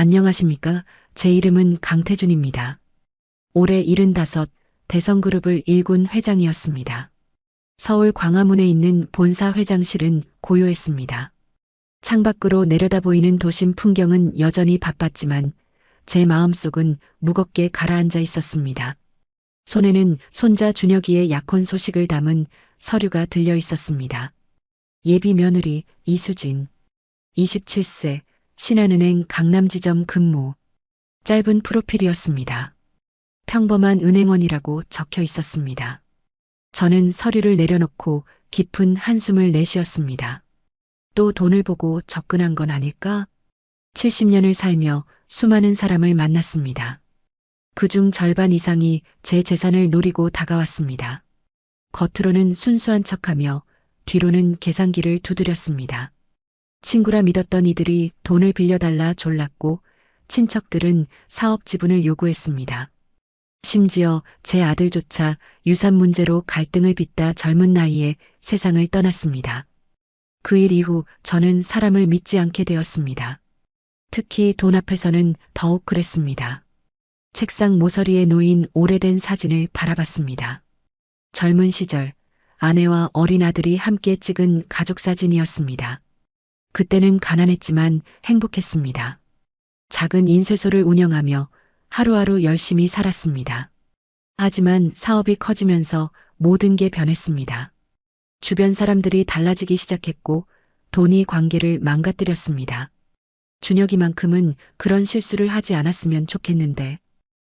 안녕하십니까? 제 이름은 강태준입니다. 올해 75 대성그룹을 일군 회장이었습니다. 서울 광화문에 있는 본사 회장실은 고요했습니다. 창밖으로 내려다 보이는 도심 풍경은 여전히 바빴지만 제 마음속은 무겁게 가라앉아 있었습니다. 손에는 손자 준혁이의 약혼 소식을 담은 서류가 들려 있었습니다. 예비 며느리 이수진, 27세, 신한은행 강남지점 근무. 짧은 프로필이었습니다. 평범한 은행원이라고 적혀 있었습니다. 저는 서류를 내려놓고 깊은 한숨을 내쉬었습니다. 또 돈을 보고 접근한 건 아닐까? 70년을 살며 수많은 사람을 만났습니다. 그중 절반 이상이 제 재산을 노리고 다가왔습니다. 겉으로는 순수한 척하며 뒤로는 계산기를 두드렸습니다. 친구라 믿었던 이들이 돈을 빌려달라 졸랐고 친척들은 사업 지분을 요구했습니다. 심지어 제 아들조차 유산 문제로 갈등을 빚다 젊은 나이에 세상을 떠났습니다. 그 일 이후 저는 사람을 믿지 않게 되었습니다. 특히 돈 앞에서는 더욱 그랬습니다. 책상 모서리에 놓인 오래된 사진을 바라봤습니다. 젊은 시절 아내와 어린 아들이 함께 찍은 가족 사진이었습니다. 그때는 가난했지만 행복했습니다. 작은 인쇄소를 운영하며 하루하루 열심히 살았습니다. 하지만 사업이 커지면서 모든 게 변했습니다. 주변 사람들이 달라지기 시작했고 돈이 관계를 망가뜨렸습니다. 준혁이만큼은 그런 실수를 하지 않았으면 좋겠는데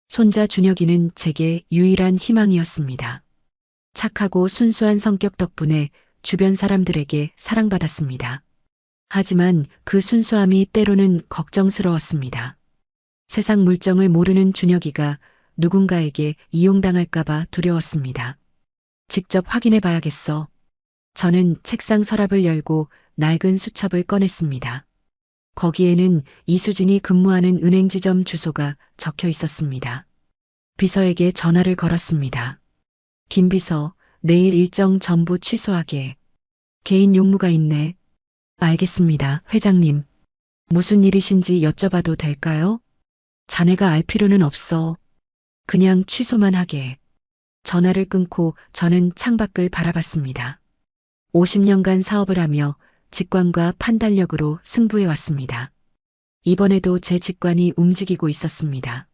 손자 준혁이는 제게 유일한 희망이었습니다. 착하고 순수한 성격 덕분에 주변 사람들에게 사랑받았습니다. 하지만 그 순수함이 때로는 걱정스러웠습니다. 세상 물정을 모르는 준혁이가 누군가에게 이용당할까봐 두려웠습니다. 직접 확인해 봐야겠어. 저는 책상 서랍을 열고 낡은 수첩을 꺼냈습니다. 거기에는 이수진이 근무하는 은행 지점 주소가 적혀 있었습니다. 비서에게 전화를 걸었습니다. 김 비서, 내일 일정 전부 취소하게. 개인 용무가 있네. 알겠습니다, 회장님. 무슨 일이신지 여쭤봐도 될까요? 자네가 알 필요는 없어. 그냥 취소만 하게. 전화를 끊고 저는 창밖을 바라봤습니다. 50년간 사업을 하며 직관과 판단력으로 승부해왔습니다. 이번에도 제 직관이 움직이고 있었습니다.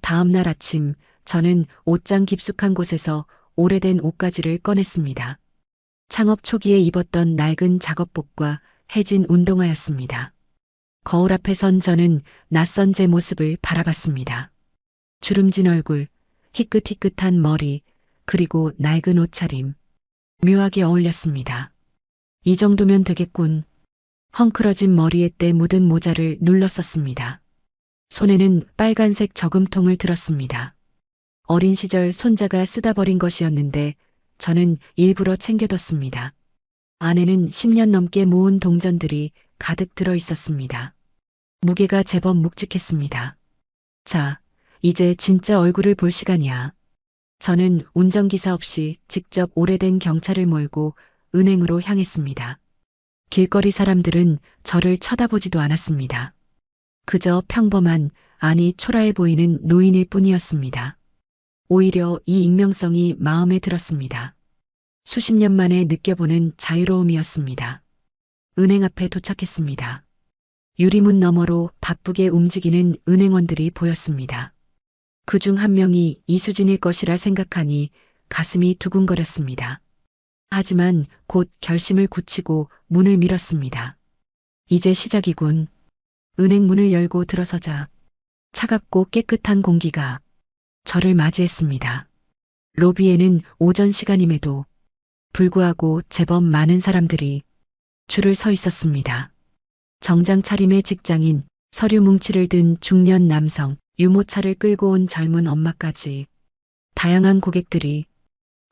다음 날 아침 저는 옷장 깊숙한 곳에서 오래된 옷가지를 꺼냈습니다. 창업 초기에 입었던 낡은 작업복과 해진 운동화였습니다. 거울 앞에 선 저는 낯선 제 모습을 바라봤습니다. 주름진 얼굴, 희끗희끗한 머리, 그리고 낡은 옷차림. 묘하게 어울렸습니다. 이 정도면 되겠군. 헝클어진 머리에 때 묻은 모자를 눌렀었습니다. 손에는 빨간색 저금통을 들었습니다. 어린 시절 손자가 쓰다 버린 것이었는데 저는 일부러 챙겨뒀습니다. 안에는 10년 넘게 모은 동전들이 가득 들어 있었습니다. 무게가 제법 묵직했습니다. 자, 이제 진짜 얼굴을 볼 시간이야. 저는 운전기사 없이 직접 오래된 경차를 몰고 은행으로 향했습니다. 길거리 사람들은 저를 쳐다보지도 않았습니다. 그저 평범한, 아니 초라해 보이는 노인일 뿐이었습니다. 오히려 이 익명성이 마음에 들었습니다. 수십 년 만에 느껴보는 자유로움이었습니다. 은행 앞에 도착했습니다. 유리문 너머로 바쁘게 움직이는 은행원들이 보였습니다. 그중 한 명이 이수진일 것이라 생각하니 가슴이 두근거렸습니다. 하지만 곧 결심을 굳히고 문을 밀었습니다. 이제 시작이군. 은행 문을 열고 들어서자 차갑고 깨끗한 공기가 저를 맞이했습니다. 로비에는 오전 시간임에도 불구하고 제법 많은 사람들이 줄을 서 있었습니다. 정장 차림의 직장인, 서류 뭉치를 든 중년 남성, 유모차를 끌고 온 젊은 엄마까지 다양한 고객들이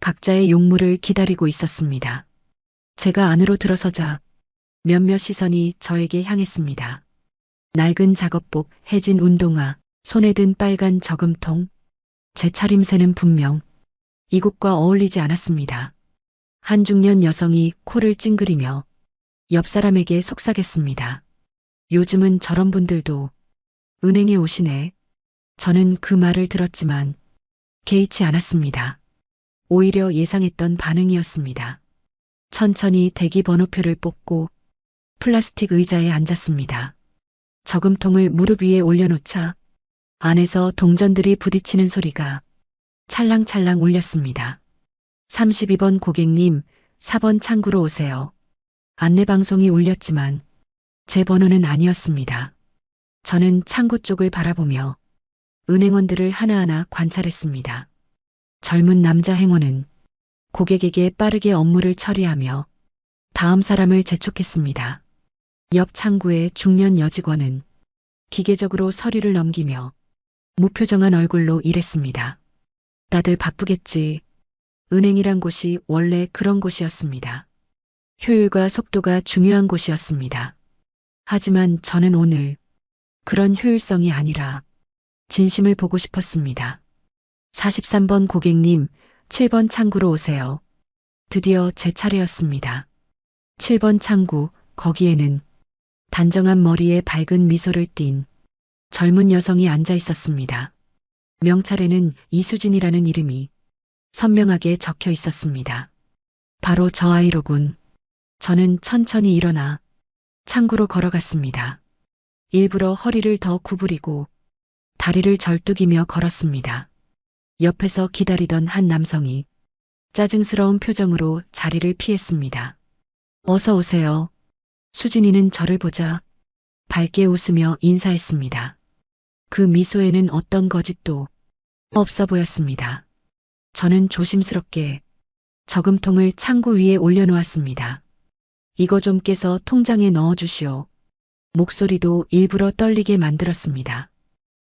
각자의 용무를 기다리고 있었습니다. 제가 안으로 들어서자 몇몇 시선이 저에게 향했습니다. 낡은 작업복, 해진 운동화, 손에 든 빨간 저금통. 제 차림새는 분명 이곳과 어울리지 않았습니다. 한 중년 여성이 코를 찡그리며 옆 사람에게 속삭였습니다. 요즘은 저런 분들도 은행에 오시네. 저는 그 말을 들었지만 개의치 않았습니다. 오히려 예상했던 반응이었습니다. 천천히 대기 번호표를 뽑고 플라스틱 의자에 앉았습니다. 저금통을 무릎 위에 올려놓자 안에서 동전들이 부딪히는 소리가 찰랑찰랑 울렸습니다. 32번 고객님, 4번 창구로 오세요. 안내방송이 울렸지만 제 번호는 아니었습니다. 저는 창구 쪽을 바라보며 은행원들을 하나하나 관찰했습니다. 젊은 남자 행원은 고객에게 빠르게 업무를 처리하며 다음 사람을 재촉했습니다. 옆 창구의 중년 여직원은 기계적으로 서류를 넘기며 무표정한 얼굴로 일했습니다. 다들 바쁘겠지. 은행이란 곳이 원래 그런 곳이었습니다. 효율과 속도가 중요한 곳이었습니다. 하지만 저는 오늘 그런 효율성이 아니라 진심을 보고 싶었습니다. 43번 고객님, 7번 창구로 오세요. 드디어 제 차례였습니다. 7번 창구, 거기에는 단정한 머리에 밝은 미소를 띤 젊은 여성이 앉아 있었습니다. 명찰에는 이수진이라는 이름이 선명하게 적혀 있었습니다. 바로 저 아이로군. 저는 천천히 일어나 창구로 걸어갔습니다. 일부러 허리를 더 구부리고 다리를 절뚝이며 걸었습니다. 옆에서 기다리던 한 남성이 짜증스러운 표정으로 자리를 피했습니다. 어서 오세요. 수진이는 저를 보자 밝게 웃으며 인사했습니다. 그 미소에는 어떤 거짓도 없어 보였습니다. 저는 조심스럽게 저금통을 창구 위에 올려놓았습니다. 이거 좀 깨서 통장에 넣어주시오. 목소리도 일부러 떨리게 만들었습니다.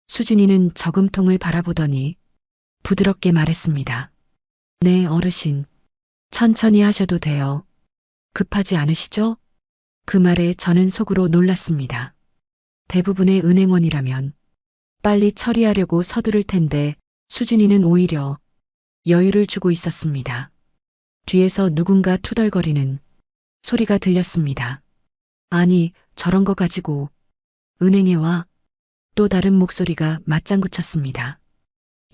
수진이는 저금통을 바라보더니 부드럽게 말했습니다. 네, 어르신. 천천히 하셔도 돼요. 급하지 않으시죠? 그 말에 저는 속으로 놀랐습니다. 대부분의 은행원이라면 빨리 처리하려고 서두를 텐데 수진이는 오히려 여유를 주고 있었습니다. 뒤에서 누군가 투덜거리는 소리가 들렸습니다. 아니, 저런 거 가지고 은행에 와. 또 다른 목소리가 맞장구 쳤습니다.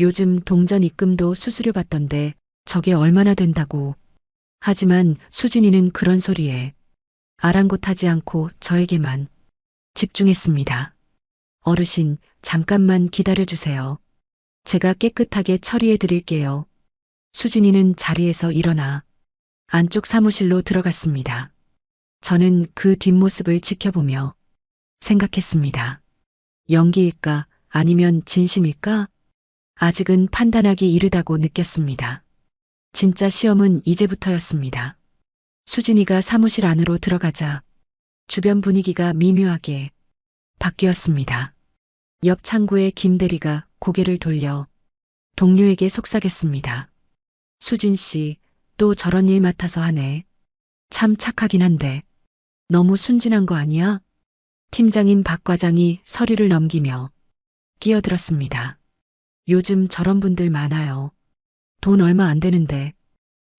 요즘 동전 입금도 수수료 받던데 저게 얼마나 된다고. 하지만 수진이는 그런 소리에 아랑곳하지 않고 저에게만 집중했습니다. 어르신, 잠깐만 기다려주세요. 제가 깨끗하게 처리해 드릴게요. 수진이는 자리에서 일어나 안쪽 사무실로 들어갔습니다. 저는 그 뒷모습을 지켜보며 생각했습니다. 연기일까 아니면 진심일까? 아직은 판단하기 이르다고 느꼈습니다. 진짜 시험은 이제부터였습니다. 수진이가 사무실 안으로 들어가자 주변 분위기가 미묘하게 바뀌었습니다. 옆 창구의 김 대리가 고개를 돌려 동료에게 속삭였습니다. 수진 씨, 또 저런 일 맡아서 하네. 참 착하긴 한데 너무 순진한 거 아니야? 팀장인 박 과장이 서류를 넘기며 끼어들었습니다. 요즘 저런 분들 많아요. 돈 얼마 안 되는데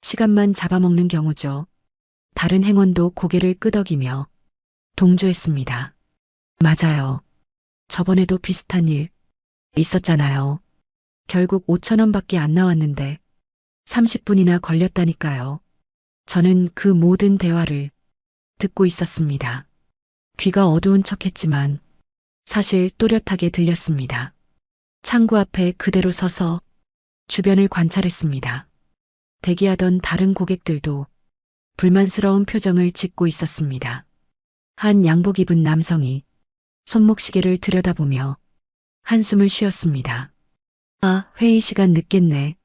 시간만 잡아먹는 경우죠. 다른 행원도 고개를 끄덕이며 동조했습니다. 맞아요. 저번에도 비슷한 일 있었잖아요. 결국 5천 원밖에 안 나왔는데 30분이나 걸렸다니까요. 저는 그 모든 대화를 듣고 있었습니다. 귀가 어두운 척했지만 사실 또렷하게 들렸습니다. 창구 앞에 그대로 서서 주변을 관찰했습니다. 대기하던 다른 고객들도 불만스러운 표정을 짓고 있었습니다. 한 양복 입은 남성이 손목시계를 들여다보며 한숨을 쉬었습니다. 아, 회의 시간 늦겠네.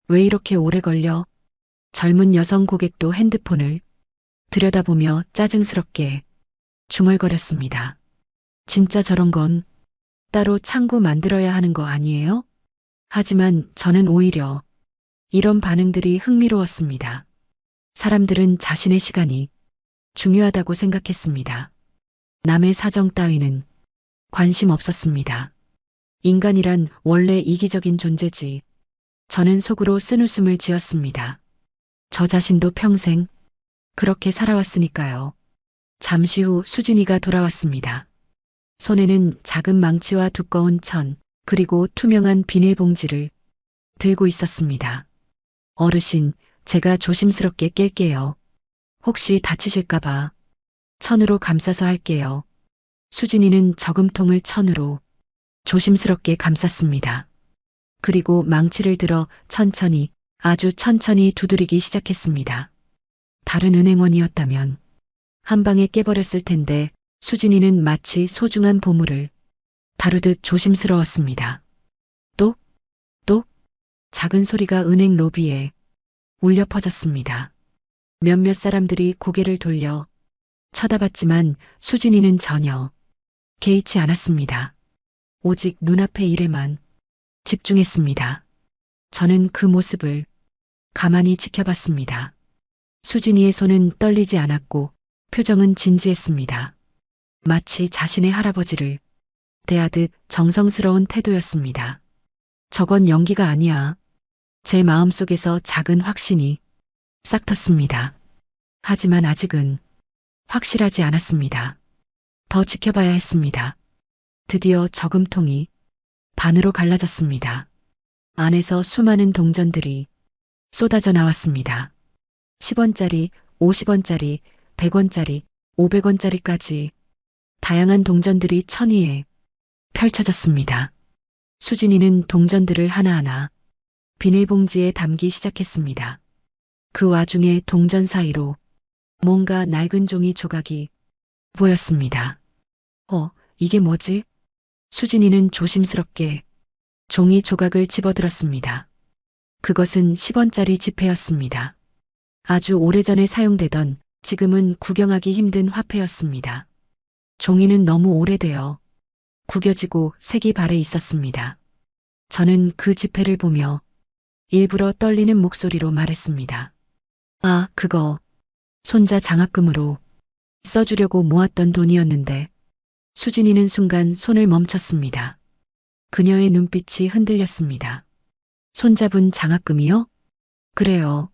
왜 이렇게 오래 걸려? 젊은 여성 고객도 핸드폰을 들여다보며 짜증스럽게 중얼거렸습니다. 진짜 저런 건 따로 창구 만들어야 하는 거 아니에요? 하지만 저는 오히려 이런 반응들이 흥미로웠습니다. 사람들은 자신의 시간이 중요하다고 생각했습니다. 남의 사정 따위는 관심 없었습니다. 인간이란 원래 이기적인 존재지. 저는 속으로 쓴웃음을 지었습니다. 저 자신도 평생 그렇게 살아왔으니까요. 잠시 후 수진이가 돌아왔습니다. 손에는 작은 망치와 두꺼운 천, 그리고 투명한 비닐봉지를 들고 있었습니다. 어르신, 제가 조심스럽게 깰게요. 혹시 다치실까봐 천으로 감싸서 할게요. 수진이는 저금통을 천으로 조심스럽게 감쌌습니다. 그리고 망치를 들어 천천히, 아주 천천히 두드리기 시작했습니다. 다른 은행원이었다면 한 방에 깨버렸을 텐데 수진이는 마치 소중한 보물을 다루듯 조심스러웠습니다. 똑, 똑, 작은 소리가 은행 로비에 울려 퍼졌습니다. 몇몇 사람들이 고개를 돌려 쳐다봤지만 수진이는 전혀 개의치 않았습니다. 오직 눈앞의 일에만 집중했습니다. 저는 그 모습을 가만히 지켜봤습니다. 수진이의 손은 떨리지 않았고 표정은 진지했습니다. 마치 자신의 할아버지를 대하듯 정성스러운 태도였습니다. 저건 연기가 아니야. 제 마음속에서 작은 확신이 싹 텄습니다. 하지만 아직은 확실하지 않았습니다. 더 지켜봐야 했습니다. 드디어 저금통이 반으로 갈라졌습니다. 안에서 수많은 동전들이 쏟아져 나왔습니다. 10원짜리, 50원짜리, 100원짜리, 500원짜리까지 다양한 동전들이 천 위에 펼쳐졌습니다. 수진이는 동전들을 하나하나 비닐봉지에 담기 시작했습니다. 그 와중에 동전 사이로 뭔가 낡은 종이 조각이 보였습니다. 이게 뭐지? 수진이는 조심스럽게 종이 조각을 집어들었습니다. 그것은 10원짜리 지폐였습니다. 아주 오래전에 사용되던 지금은 구경하기 힘든 화폐였습니다. 종이는 너무 오래되어 구겨지고 색이 발해 있었습니다. 저는 그 지폐를 보며 일부러 떨리는 목소리로 말했습니다. 아, 그거 손자 장학금으로 써주려고 모았던 돈이었는데. 수진이는 순간 손을 멈췄습니다. 그녀의 눈빛이 흔들렸습니다. 손잡은 장학금이요? 그래요.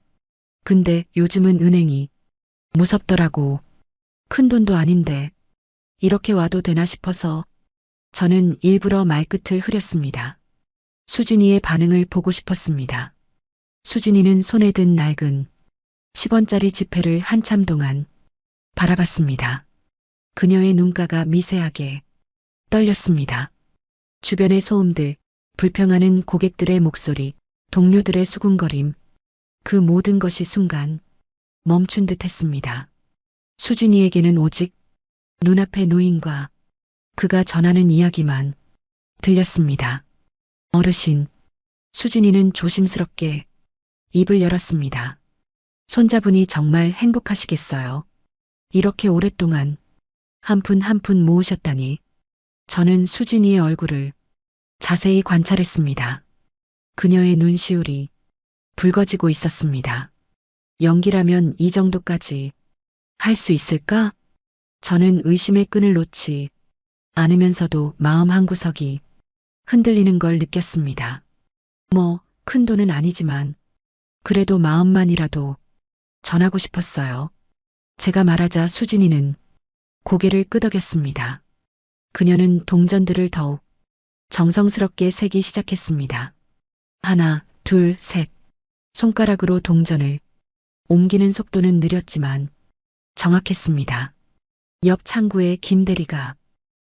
근데 요즘은 은행이 무섭더라고. 큰 돈도 아닌데 이렇게 와도 되나 싶어서 저는 일부러 말끝을 흐렸습니다. 수진이의 반응을 보고 싶었습니다. 수진이는 손에 든 낡은 10원짜리 지폐를 한참 동안 바라봤습니다. 그녀의 눈가가 미세하게 떨렸습니다. 주변의 소음들, 불평하는 고객들의 목소리, 동료들의 수군거림, 그 모든 것이 순간 멈춘 듯 했습니다. 수진이에게는 오직 눈앞의 노인과 그가 전하는 이야기만 들렸습니다. 어르신, 수진이는 조심스럽게 입을 열었습니다. 손자분이 정말 행복하시겠어요. 이렇게 오랫동안 한 푼 한 푼 모으셨다니. 저는 수진이의 얼굴을 자세히 관찰했습니다. 그녀의 눈시울이 붉어지고 있었습니다. 연기라면 이 정도까지 할 수 있을까? 저는 의심의 끈을 놓지 않으면서도 마음 한구석이 흔들리는 걸 느꼈습니다. 큰 돈은 아니지만 그래도 마음만이라도 전하고 싶었어요. 제가 말하자 수진이는 고개를 끄덕였습니다. 그녀는 동전들을 더욱 정성스럽게 세기 시작했습니다. 하나, 둘, 셋. 손가락으로 동전을 옮기는 속도는 느렸지만 정확했습니다. 옆 창구에 김 대리가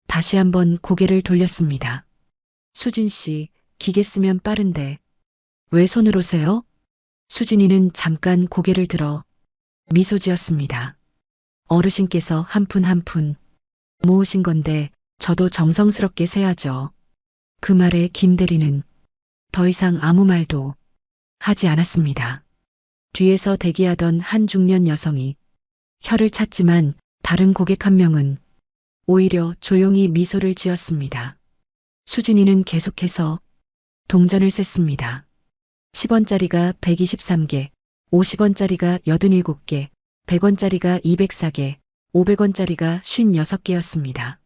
다시 한번 고개를 돌렸습니다. 수진 씨, 기계 쓰면 빠른데 왜 손으로 세요? 수진이는 잠깐 고개를 들어 미소 지었습니다. 어르신께서 한 푼 한 푼 모으신 건데 저도 정성스럽게 세야죠. 그 말에 김 대리는 더 이상 아무 말도 하지 않았습니다. 뒤에서 대기하던 한 중년 여성이 혀를 찼지만 다른 고객 한 명은 오히려 조용히 미소를 지었습니다. 수진이는 계속해서 동전을 셌습니다. 10원짜리가 123개, 50원짜리가 87개, 100원짜리가 204개, 500원짜리가 56개였습니다.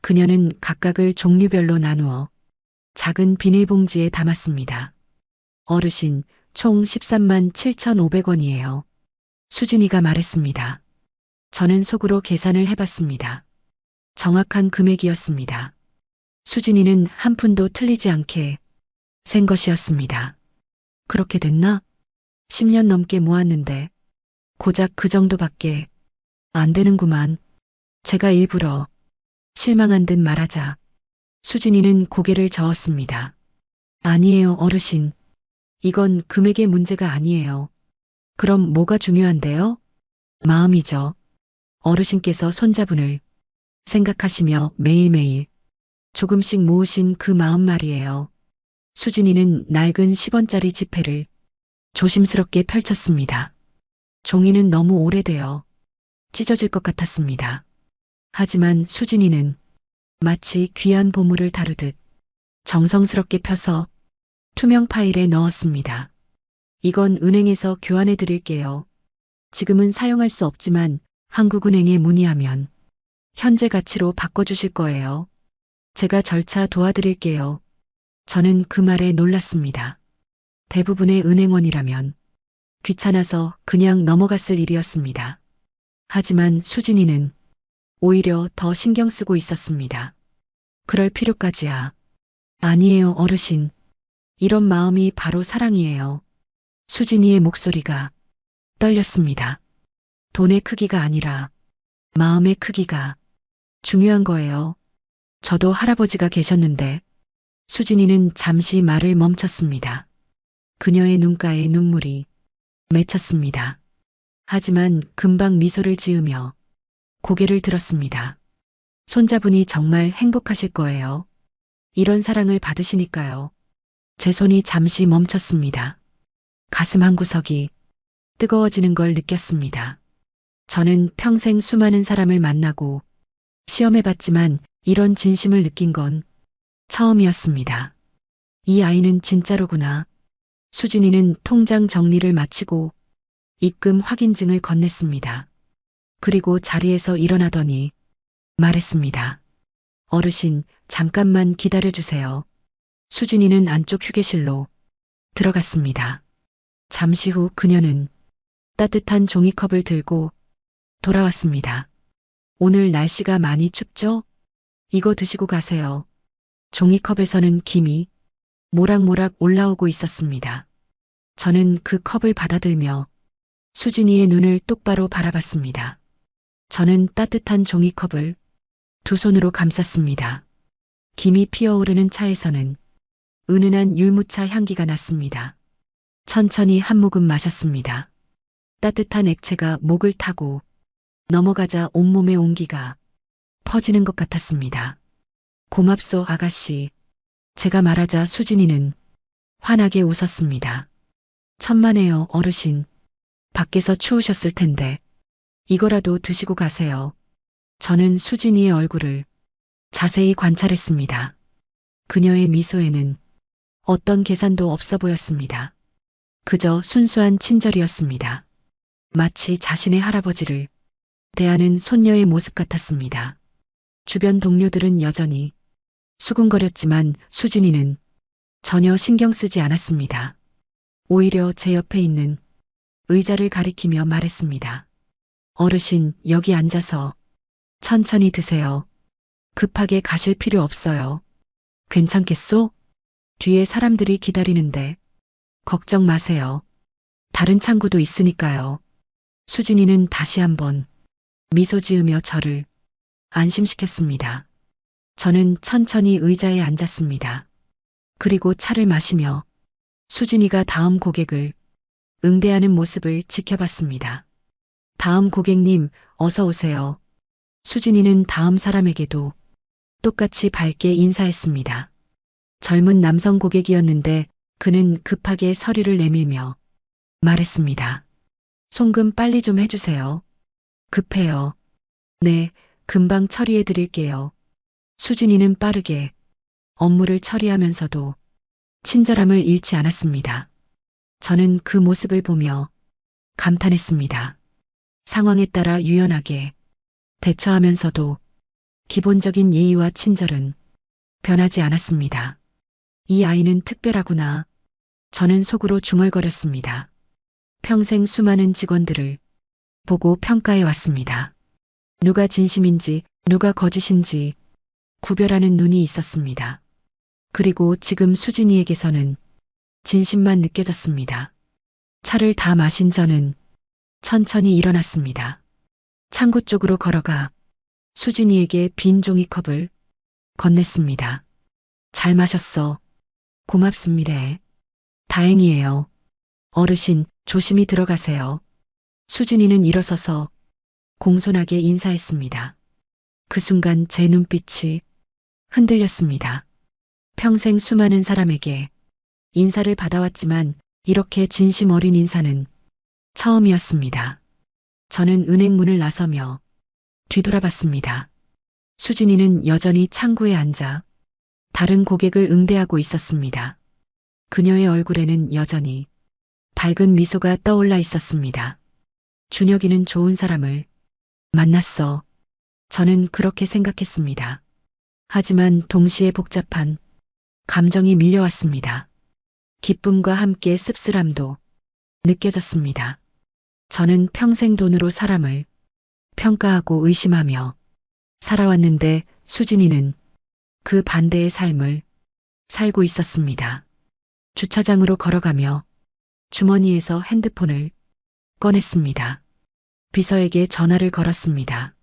그녀는 각각을 종류별로 나누어 작은 비닐봉지에 담았습니다. 어르신, 총 13만 7,500원이에요. 수진이가 말했습니다. 저는 속으로 계산을 해봤습니다. 정확한 금액이었습니다. 수진이는 한 푼도 틀리지 않게 센 것이었습니다. 그렇게 됐나? 10년 넘게 모았는데 고작 그 정도밖에 안 되는구만. 제가 일부러 실망한 듯 말하자 수진이는 고개를 저었습니다. 아니에요, 어르신. 이건 금액의 문제가 아니에요. 그럼 뭐가 중요한데요? 마음이죠. 어르신께서 손자분을 생각하시며 매일매일 조금씩 모으신 그 마음 말이에요. 수진이는 낡은 10원짜리 지폐를 조심스럽게 펼쳤습니다. 종이는 너무 오래되어 찢어질 것 같았습니다. 하지만 수진이는 마치 귀한 보물을 다루듯 정성스럽게 펴서 투명 파일에 넣었습니다. 이건 은행에서 교환해 드릴게요. 지금은 사용할 수 없지만 한국은행에 문의하면 현재 가치로 바꿔주실 거예요. 제가 절차 도와드릴게요. 저는 그 말에 놀랐습니다. 대부분의 은행원이라면 귀찮아서 그냥 넘어갔을 일이었습니다. 하지만 수진이는 오히려 더 신경 쓰고 있었습니다. 그럴 필요까지야. 아니에요, 어르신. 이런 마음이 바로 사랑이에요. 수진이의 목소리가 떨렸습니다. 돈의 크기가 아니라 마음의 크기가 중요한 거예요. 저도 할아버지가 계셨는데 수진이는 잠시 말을 멈췄습니다. 그녀의 눈가에 눈물이 맺혔습니다. 하지만 금방 미소를 지으며 고개를 들었습니다. 손자분이 정말 행복하실 거예요. 이런 사랑을 받으시니까요. 제 손이 잠시 멈췄습니다. 가슴 한구석이 뜨거워지는 걸 느꼈습니다. 저는 평생 수많은 사람을 만나고 시험해봤지만 이런 진심을 느낀 건 처음이었습니다. 이 아이는 진짜로구나. 수진이는 통장 정리를 마치고 입금 확인증을 건넸습니다. 그리고 자리에서 일어나더니 말했습니다. 어르신, 잠깐만 기다려주세요. 수진이는 안쪽 휴게실로 들어갔습니다. 잠시 후 그녀는 따뜻한 종이컵을 들고 돌아왔습니다. 오늘 날씨가 많이 춥죠? 이거 드시고 가세요. 종이컵에서는 김이 모락모락 올라오고 있었습니다. 저는 그 컵을 받아들며 수진이의 눈을 똑바로 바라봤습니다. 저는 따뜻한 종이컵을 두 손으로 감쌌습니다. 김이 피어오르는 차에서는 은은한 율무차 향기가 났습니다. 천천히 한 모금 마셨습니다. 따뜻한 액체가 목을 타고 넘어가자 온몸의 온기가 퍼지는 것 같았습니다. 고맙소, 아가씨. 제가 말하자 수진이는 환하게 웃었습니다. 천만에요, 어르신. 밖에서 추우셨을 텐데 이거라도 드시고 가세요. 저는 수진이의 얼굴을 자세히 관찰했습니다. 그녀의 미소에는 어떤 계산도 없어 보였습니다. 그저 순수한 친절이었습니다. 마치 자신의 할아버지를 대하는 손녀의 모습 같았습니다. 주변 동료들은 여전히 수군거렸지만 수진이는 전혀 신경 쓰지 않았습니다. 오히려 제 옆에 있는 의자를 가리키며 말했습니다. 어르신, 여기 앉아서 천천히 드세요. 급하게 가실 필요 없어요. 괜찮겠소? 뒤에 사람들이 기다리는데 걱정 마세요. 다른 창구도 있으니까요. 수진이는 다시 한번 미소 지으며 저를 안심시켰습니다. 저는 천천히 의자에 앉았습니다. 그리고 차를 마시며 수진이가 다음 고객을 응대하는 모습을 지켜봤습니다. 다음 고객님, 어서 오세요. 수진이는 다음 사람에게도 똑같이 밝게 인사했습니다. 젊은 남성 고객이었는데 그는 급하게 서류를 내밀며 말했습니다. 송금 빨리 좀 해주세요. 급해요. 네, 금방 처리해 드릴게요. 수진이는 빠르게 업무를 처리하면서도 친절함을 잃지 않았습니다. 저는 그 모습을 보며 감탄했습니다. 상황에 따라 유연하게 대처하면서도 기본적인 예의와 친절은 변하지 않았습니다. 이 아이는 특별하구나. 저는 속으로 중얼거렸습니다. 평생 수많은 직원들을 보고 평가해 왔습니다. 누가 진심인지 누가 거짓인지 구별하는 눈이 있었습니다. 그리고 지금 수진이에게서는 진심만 느껴졌습니다. 차를 다 마신 저는 천천히 일어났습니다. 창고 쪽으로 걸어가 수진이에게 빈 종이컵을 건넸습니다. 잘 마셨어. 고맙습니다. 다행이에요. 어르신, 조심히 들어가세요. 수진이는 일어서서 공손하게 인사했습니다. 그 순간 제 눈빛이 흔들렸습니다. 평생 수많은 사람에게 인사를 받아왔지만 이렇게 진심 어린 인사는 처음이었습니다. 저는 은행 문을 나서며 뒤돌아봤습니다. 수진이는 여전히 창구에 앉아 다른 고객을 응대하고 있었습니다. 그녀의 얼굴에는 여전히 밝은 미소가 떠올라 있었습니다. 준혁이는 좋은 사람을 만났어. 저는 그렇게 생각했습니다. 하지만 동시에 복잡한 감정이 밀려왔습니다. 기쁨과 함께 씁쓸함도 느껴졌습니다. 저는 평생 돈으로 사람을 평가하고 의심하며 살아왔는데 수진이는 그 반대의 삶을 살고 있었습니다. 주차장으로 걸어가며 주머니에서 핸드폰을 꺼냈습니다. 비서에게 전화를 걸었습니다.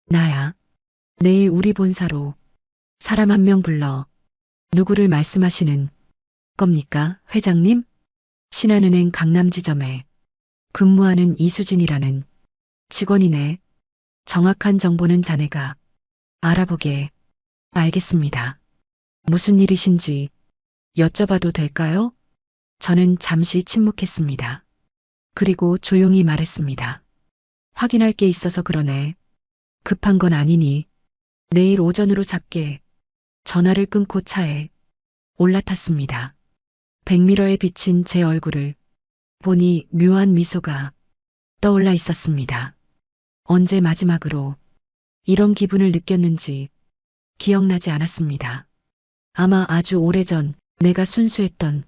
나야. 내일 우리 본사로 사람 한 명 불러. 누구를 말씀하시는 겁니까, 회장님? 신한은행 강남지점에 근무하는 이수진이라는 직원이네. 정확한 정보는 자네가 알아보게. 알겠습니다. 무슨 일이신지 여쭤봐도 될까요? 저는 잠시 침묵했습니다. 그리고 조용히 말했습니다. 확인할 게 있어서 그러네. 급한 건 아니니 내일 오전으로 잡게. 전화를 끊고 차에 올라탔습니다. 백미러에 비친 제 얼굴을 보니 묘한 미소가 떠올라 있었습니다. 언제 마지막으로 이런 기분을 느꼈는지 기억나지 않았습니다. 아마 아주 오래전 내가 순수했던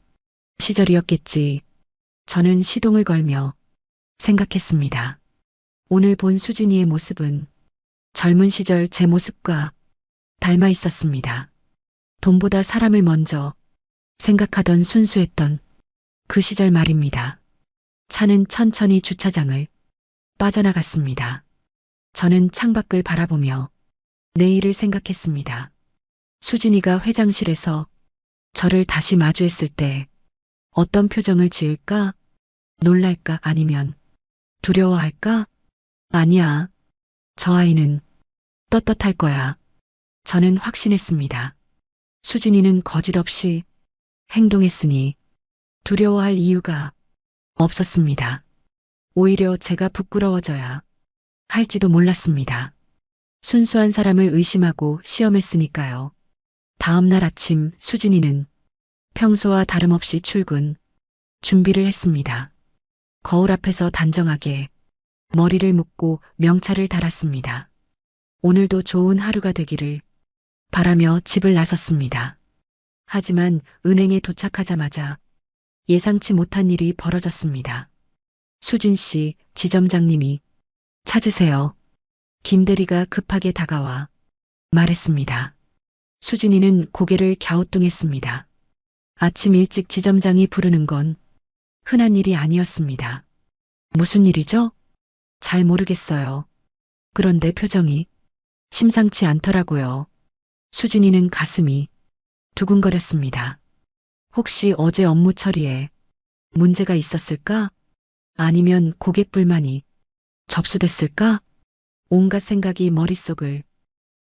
시절이었겠지. 저는 시동을 걸며 생각했습니다. 오늘 본 수진이의 모습은 젊은 시절 제 모습과 닮아 있었습니다. 돈보다 사람을 먼저 생각하던 순수했던 그 시절 말입니다. 차는 천천히 주차장을 빠져나갔습니다. 저는 창밖을 바라보며 내일을 생각했습니다. 수진이가 회장실에서 저를 다시 마주했을 때 어떤 표정을 지을까? 놀랄까? 아니면 두려워할까? 아니야. 저 아이는 떳떳할 거야. 저는 확신했습니다. 수진이는 거짓없이 행동했으니 두려워할 이유가 없었습니다. 오히려 제가 부끄러워져야 할지도 몰랐습니다. 순수한 사람을 의심하고 시험했으니까요. 다음 날 아침 수진이는 평소와 다름없이 출근 준비를 했습니다. 거울 앞에서 단정하게 머리를 묶고 명찰을 달았습니다. 오늘도 좋은 하루가 되기를 바라며 집을 나섰습니다. 하지만 은행에 도착하자마자 예상치 못한 일이 벌어졌습니다. 수진 씨, 지점장님이 찾으세요. 김 대리가 급하게 다가와 말했습니다. 수진이는 고개를 갸우뚱했습니다. 아침 일찍 지점장이 부르는 건 흔한 일이 아니었습니다. 무슨 일이죠? 잘 모르겠어요. 그런데 표정이 심상치 않더라고요. 수진이는 가슴이 두근거렸습니다. 혹시 어제 업무 처리에 문제가 있었을까? 아니면 고객 불만이 접수됐을까? 온갖 생각이 머릿속을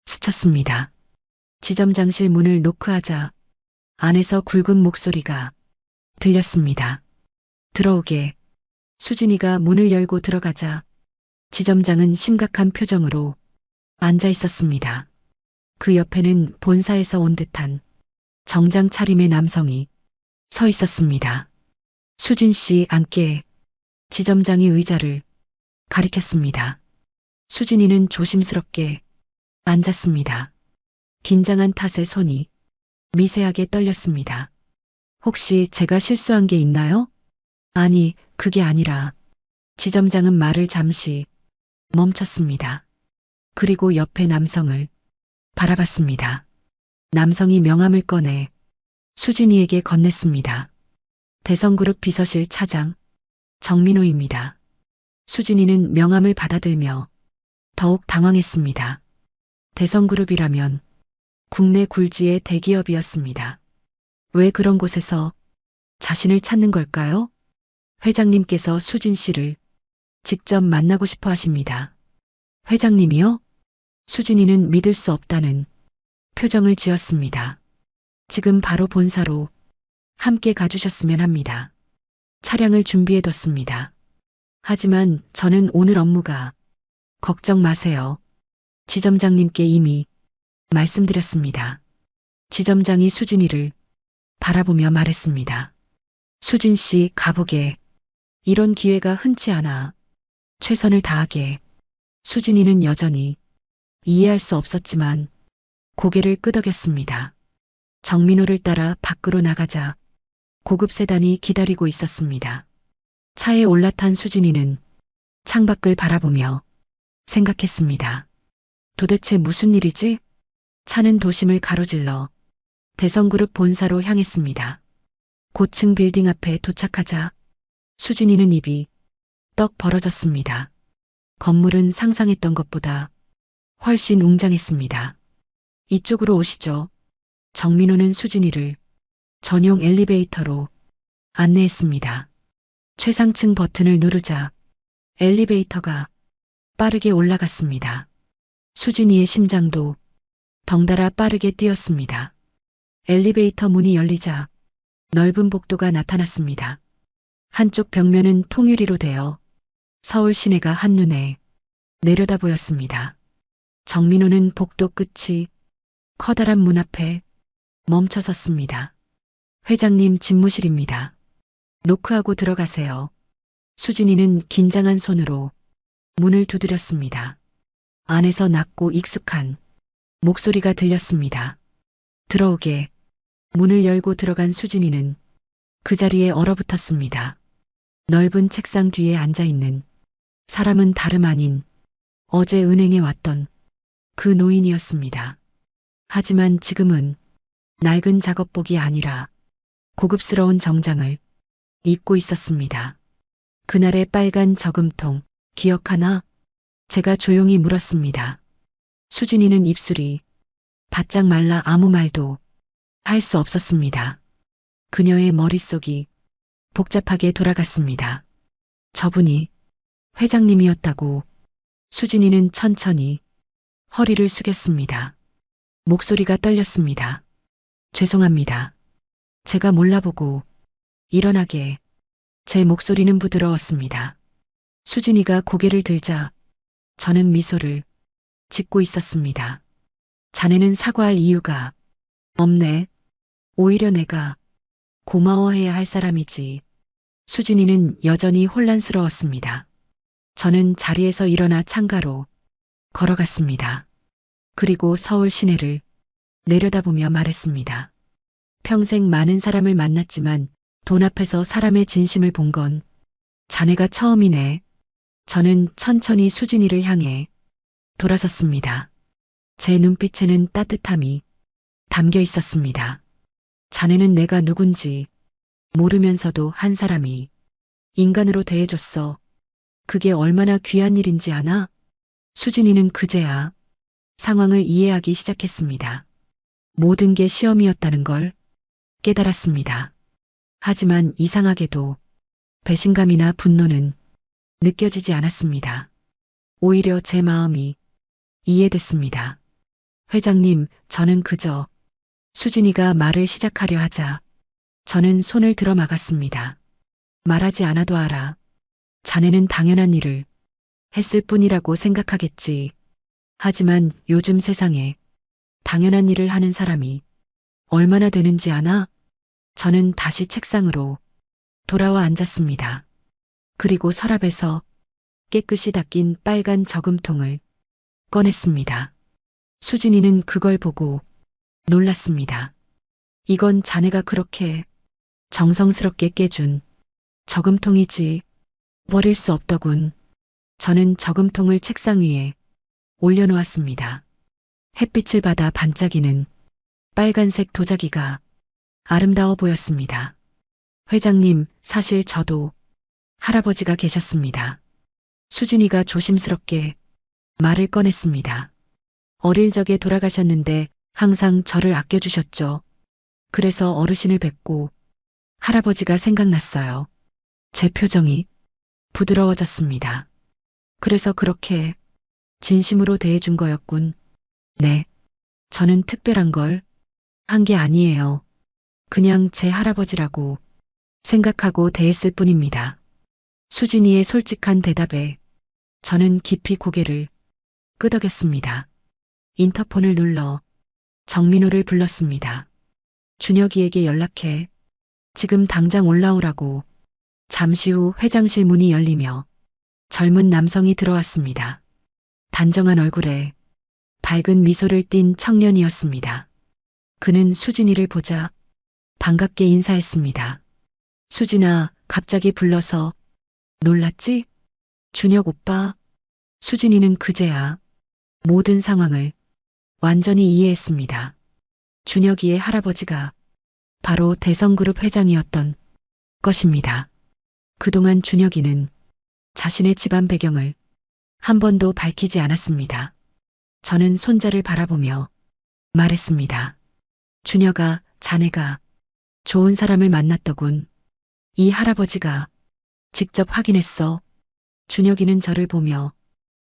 스쳤습니다. 지점장실 문을 노크하자 안에서 굵은 목소리가 들렸습니다. 들어오게. 수진이가 문을 열고 들어가자 지점장은 심각한 표정으로 앉아 있었습니다. 그 옆에는 본사에서 온 듯한 정장 차림의 남성이 서 있었습니다. 수진 씨 앉게. 지점장이 의자를 가리켰습니다. 수진이는 조심스럽게 앉았습니다. 긴장한 탓에 손이 미세하게 떨렸습니다. 혹시 제가 실수한 게 있나요? 아니, 그게 아니라 지점장은 말을 잠시 멈췄습니다. 그리고 옆에 남성을 바라봤습니다. 남성이 명함을 꺼내 수진이에게 건넸습니다. 대성그룹 비서실 차장 정민호입니다. 수진이는 명함을 받아들며 더욱 당황했습니다. 대성그룹이라면 국내 굴지의 대기업이었습니다. 왜 그런 곳에서 자신을 찾는 걸까요? 회장님께서 수진 씨를 직접 만나고 싶어 하십니다. 회장님이요? 수진이는 믿을 수 없다는 표정을 지었습니다. 지금 바로 본사로 함께 가주셨으면 합니다. 차량을 준비해뒀습니다. 하지만 저는 오늘 업무가 걱정 마세요. 지점장님께 이미 말씀드렸습니다. 지점장이 수진이를 바라보며 말했습니다. 수진 씨 가보게. 이런 기회가 흔치 않아. 최선을 다하게. 수진이는 여전히 이해할 수 없었지만 고개를 끄덕였습니다. 정민호를 따라 밖으로 나가자 고급 세단이 기다리고 있었습니다. 차에 올라탄 수진이는 창밖을 바라보며 생각했습니다. 도대체 무슨 일이지? 차는 도심을 가로질러 대성그룹 본사로 향했습니다. 고층 빌딩 앞에 도착하자 수진이는 입이 떡 벌어졌습니다. 건물은 상상했던 것보다 훨씬 웅장했습니다. 이쪽으로 오시죠. 정민호는 수진이를 전용 엘리베이터로 안내했습니다. 최상층 버튼을 누르자 엘리베이터가 빠르게 올라갔습니다. 수진이의 심장도 덩달아 빠르게 뛰었습니다. 엘리베이터 문이 열리자 넓은 복도가 나타났습니다. 한쪽 벽면은 통유리로 되어 서울 시내가 한눈에 내려다 보였습니다. 정민호는 복도 끝이 커다란 문 앞에 멈춰 섰습니다. 회장님 집무실입니다. 노크하고 들어가세요. 수진이는 긴장한 손으로 문을 두드렸습니다. 안에서 낮고 익숙한 목소리가 들렸습니다. 들어오게. 문을 열고 들어간 수진이는 그 자리에 얼어붙었습니다. 넓은 책상 뒤에 앉아있는 사람은 다름 아닌 어제 은행에 왔던 그 노인이었습니다. 하지만 지금은 낡은 작업복이 아니라 고급스러운 정장을 입고 있었습니다. 그날의 빨간 저금통 기억하나? 제가 조용히 물었습니다. 수진이는 입술이 바짝 말라 아무 말도 할 수 없었습니다. 그녀의 머릿속이 복잡하게 돌아갔습니다. 저분이 회장님이었다고. 수진이는 천천히 허리를 숙였습니다. 목소리가 떨렸습니다. 죄송합니다. 제가 몰라보고. 일어나게. 제 목소리는 부드러웠습니다. 수진이가 고개를 들자 저는 미소를 짓고 있었습니다. 자네는 사과할 이유가 없네. 오히려 내가 고마워해야 할 사람이지. 수진이는 여전히 혼란스러웠습니다. 저는 자리에서 일어나 창가로 걸어갔습니다. 그리고 서울 시내를 내려다보며 말했습니다. 평생 많은 사람을 만났지만 돈 앞에서 사람의 진심을 본 건 자네가 처음이네. 저는 천천히 수진이를 향해 돌아섰습니다. 제 눈빛에는 따뜻함이 담겨 있었습니다. 자네는 내가 누군지 모르면서도 한 사람이 인간으로 대해줬어. 그게 얼마나 귀한 일인지 아나? 수진이는 그제야 상황을 이해하기 시작했습니다. 모든 게 시험이었다는 걸 깨달았습니다. 하지만 이상하게도 배신감이나 분노는 느껴지지 않았습니다. 오히려 제 마음이 이해됐습니다. 회장님, 저는 그저. 수진이가 말을 시작하려 하자 저는 손을 들어 막았습니다. 말하지 않아도 알아. 자네는 당연한 일을 했을 뿐이라고 생각하겠지. 하지만 요즘 세상에 당연한 일을 하는 사람이 얼마나 되는지 아나? 저는 다시 책상으로 돌아와 앉았습니다. 그리고 서랍에서 깨끗이 닦인 빨간 저금통을 꺼냈습니다. 수진이는 그걸 보고 놀랐습니다. 이건 자네가 그렇게 정성스럽게 깨준 저금통이지. 버릴 수 없더군. 저는 저금통을 책상 위에 올려놓았습니다. 햇빛을 받아 반짝이는 빨간색 도자기가 아름다워 보였습니다. 회장님, 사실 저도 할아버지가 계셨습니다. 수진이가 조심스럽게 말을 꺼냈습니다. 어릴 적에 돌아가셨는데 항상 저를 아껴주셨죠. 그래서 어르신을 뵙고 할아버지가 생각났어요. 제 표정이 부드러워졌습니다. 그래서 그렇게 진심으로 대해준 거였군. 네, 저는 특별한 걸 한 게 아니에요. 그냥 제 할아버지라고 생각하고 대했을 뿐입니다. 수진이의 솔직한 대답에 저는 깊이 고개를 끄덕였습니다. 인터폰을 눌러 정민호를 불렀습니다. 준혁이에게 연락해 지금 당장 올라오라고. 잠시 후 회장실 문이 열리며 젊은 남성이 들어왔습니다. 단정한 얼굴에 밝은 미소를 띤 청년이었습니다. 그는 수진이를 보자 반갑게 인사했습니다. 수진아, 갑자기 불러서 놀랐지? 준혁 오빠. 수진이는 그제야 모든 상황을 완전히 이해했습니다. 준혁이의 할아버지가 바로 대성그룹 회장이었던 것입니다. 그동안 준혁이는 자신의 집안 배경을 한 번도 밝히지 않았습니다. 저는 손자를 바라보며 말했습니다. 준혁아, 자네가 좋은 사람을 만났더군. 이 할아버지가 직접 확인했어. 준혁이는 저를 보며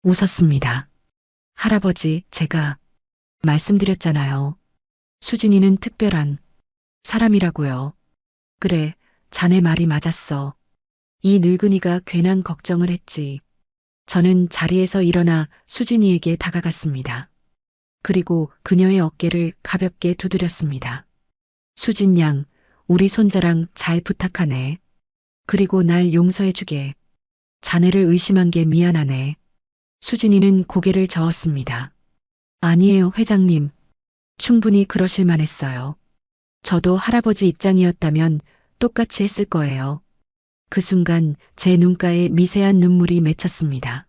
웃었습니다. 할아버지, 제가 말씀드렸잖아요. 수진이는 특별한 사람이라고요. 그래, 자네 말이 맞았어. 이 늙은이가 괜한 걱정을 했지. 저는 자리에서 일어나 수진이에게 다가갔습니다. 그리고 그녀의 어깨를 가볍게 두드렸습니다. 수진 양, 우리 손자랑 잘 부탁하네. 그리고 날 용서해주게. 자네를 의심한 게 미안하네. 수진이는 고개를 저었습니다. 아니에요, 회장님. 충분히 그러실 만했어요. 저도 할아버지 입장이었다면 똑같이 했을 거예요. 그 순간 제 눈가에 미세한 눈물이 맺혔습니다.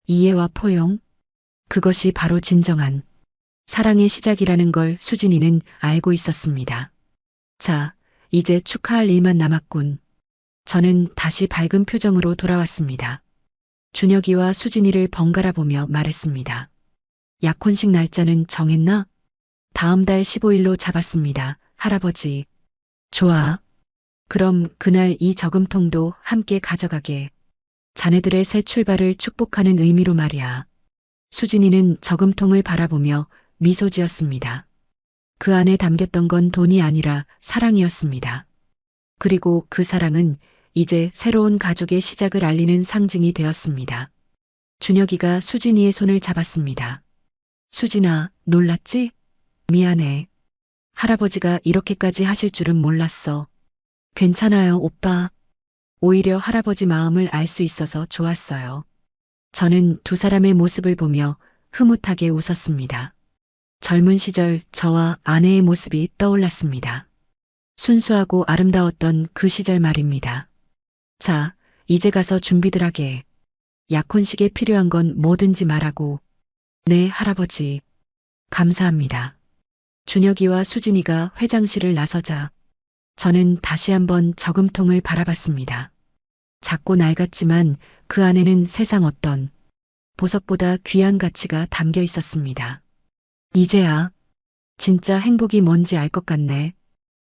이해와 포용? 그것이 바로 진정한 사랑의 시작이라는 걸 수진이는 알고 있었습니다. 자, 이제 축하할 일만 남았군. 저는 다시 밝은 표정으로 돌아왔습니다. 준혁이와 수진이를 번갈아 보며 말했습니다. 약혼식 날짜는 정했나? 다음 달 15일로 잡았습니다, 할아버지. 좋아. 그럼 그날 이 저금통도 함께 가져가게. 자네들의 새 출발을 축복하는 의미로 말이야. 수진이는 저금통을 바라보며 미소 지었습니다. 그 안에 담겼던 건 돈이 아니라 사랑이었습니다. 그리고 그 사랑은 이제 새로운 가족의 시작을 알리는 상징이 되었습니다. 준혁이가 수진이의 손을 잡았습니다. 수진아, 놀랐지? 미안해. 할아버지가 이렇게까지 하실 줄은 몰랐어. 괜찮아요, 오빠. 오히려 할아버지 마음을 알 수 있어서 좋았어요. 저는 두 사람의 모습을 보며 흐뭇하게 웃었습니다. 젊은 시절 저와 아내의 모습이 떠올랐습니다. 순수하고 아름다웠던 그 시절 말입니다. 자, 이제 가서 준비들 하게. 약혼식에 필요한 건 뭐든지 말하고. 네, 할아버지. 감사합니다. 준혁이와 수진이가 회장실을 나서자 저는 다시 한번 저금통을 바라봤습니다. 작고 낡았지만 그 안에는 세상 어떤 보석보다 귀한 가치가 담겨 있었습니다. 이제야 진짜 행복이 뭔지 알 것 같네.